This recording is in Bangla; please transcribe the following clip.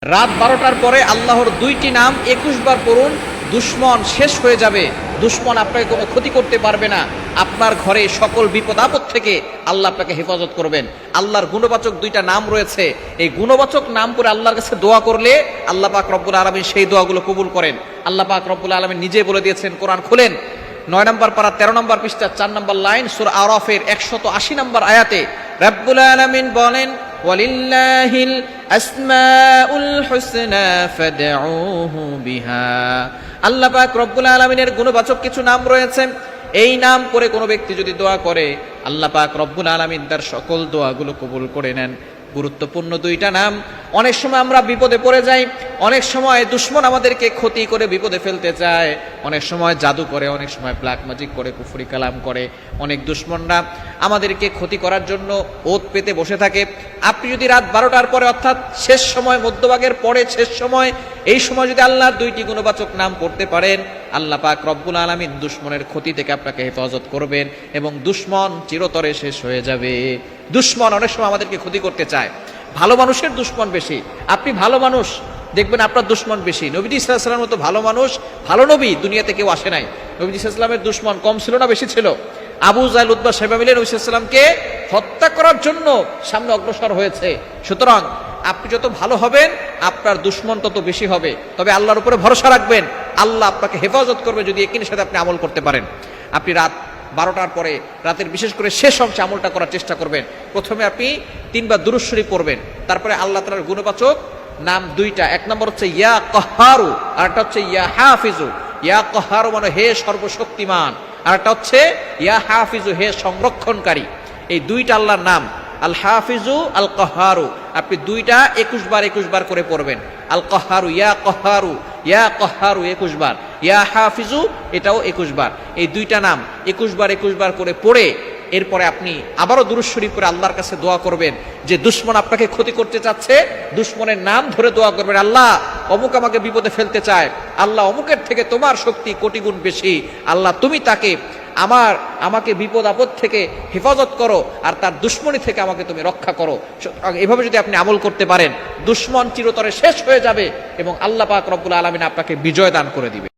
রাত 12টার পরে আল্লাহর দুইটি নাম 21 বার পড়ুন, দুশমন শেষ হয়ে যাবে। দুশমন আপনাকে কোনো ক্ষতি করতে পারবে না। আপনার ঘরে সকল বিপদ আপদ থেকে আল্লাহ আপনাকে হেফাজত করবেন। আল্লাহর গুণবাচক দুইটা নাম রয়েছে, এই গুণবাচক নাম পড়ে আল্লাহর কাছে দোয়া করলে আল্লাহ পাক রব্বুল আলামিন সেই দোয়াগুলো কবুল করেন। আল্লাহ পাক রব্বুল আলামিন নিজে বলে দিয়েছেন, কোরআন খুলেন 9 নম্বর পারা 13 নম্বর পৃষ্ঠা 4 নম্বর লাইন, সূরা আরাফের 180 নম্বর আয়াতে রব্বুল আলামিন বলেন, ওয়ালিল্লাহিল আসমাউল হুসনা ফাদউহু বিহা। আল্লাহ পাক রব্বুল আলামিনের গুণবাচক কিছু নাম রয়েছে, এই নাম করে কোনো ব্যক্তি যদি দোয়া করে আল্লাহ পাক রব্বুল আলামিন তার সকল দোয়াগুলো কবুল করে নেন। গুরুত্বপূর্ণ দুইটা নাম। অনেক সময় আমরা বিপদে পড়ে যাই, অনেক সময় দুশমন আমাদেরকে ক্ষতি করে বিপদে ফেলতে চায়, অনেক সময় জাদু করে, অনেক সময় ব্ল্যাক ম্যাজিক করে, কুফরি কালাম করে। অনেক দুশমনরা আমাদেরকে ক্ষতি করার জন্য ওত পেতে বসে থাকে। আপনি যদি রাত 12টার পরে, অর্থাৎ শেষ সময়, মধ্যভাগের পরে শেষ সময়, এই সময় যদি আল্লাহর দুইটি গুণবাচক নাম পড়তে পারেন, আল্লাহ পাক রব্বুল আলামিন দুশমনের ক্ষতি থেকে আপনাকে হেফাজত করবেন এবং দুশমন চিরতরে শেষ হয়ে যাবে। দুশমন অনেক সময় আমাদেরকে ক্ষতি করতে চায়। ভালো মানুষের দুশমন বেশি। আপনি ভালো মানুষ, দেখবেন আপনার দুশমন বেশি। নবীজি সাল্লাল্লাহু আলাইহি ওয়াসাল্লামের মতো ভালো মানুষ, ভালো নবী দুনিয়াতে কেউ আসে নাই। নবীজি সাল্লাল্লাহু আলাইহি ওয়াসাল্লামের দুশমন কম ছিল না, বেশি ছিল? আবু জাহল, উতবা, শাইবা মিলে নবী সাল্লাল্লাহু আলাইহি ওয়াসাল্লামকে হত্যা করার জন্য সামনে অগ্রসর হয়েছে। সুতরাং আপনি যত ভালো হবেন আপনার দুশমন তত বেশি হবে। তবে আল্লাহর উপরে ভরসা রাখবেন, আল্লাহ আপনাকে হেফাজত করবে যদি একিনের সাথে আপনি আমল করতে পারেন। আপনি রাত 12টার পরে, রাতের বিশেষ করে শেষ অংশে আমলটা করার চেষ্টা করবেন। প্রথমে আপনি 3 বার দুরূদ শরীফ পড়বেন, তারপরে আল্লাহ তাআলার গুণবাচক নাম দুইটা, এক নম্বর হচ্ছে ইয়া কাহ্হারু, আর একটা হচ্ছে ইয়া হাফিজু। ইয়া কাহ্হারু মানে হে সর্বশক্তিমান, আর একটা হচ্ছে ইয়া হাফিজু, হে সংরক্ষণকারী। এই দুইটা আল্লাহর নাম, আল হাফিজু আল কাহ্হারু। আপনি দুইটা 21 বার করে পড়বেন। আল কাহ্হারু, ইয়া কাহ্হারু, ইয়া কাহ্হারু 21 বার, ইয়া হাফিজু এটাও 21 বার। এই দুইটা নাম 21 বার করে পড়ে এরপরে আপনি আবারও দুরূদ শরীফ করে আল্লাহর কাছে দোয়া করবেন। যে দুশমন আপনাকে ক্ষতি করতে চাচ্ছে, দুশমনের নাম ধরে দোয়া করবেন, আল্লাহ অমুক আমাকে বিপদে ফেলতে চায়, আল্লাহ অমুকের থেকে তোমার শক্তি কোটি গুণ বেশি, আল্লাহ তুমি তাকে আমাকে বিপদ আপদ থেকে হেফাজত করো, আর তার দুশমনি থেকে আমাকে তুমি রক্ষা করো। এভাবে যদি আপনি আমল করতে পারেন, দুশমন চিরতরে শেষ হয়ে যাবে এবং আল্লাহ পাক রব্বুল আলামিন আপনাকে বিজয় দান করে দিবে।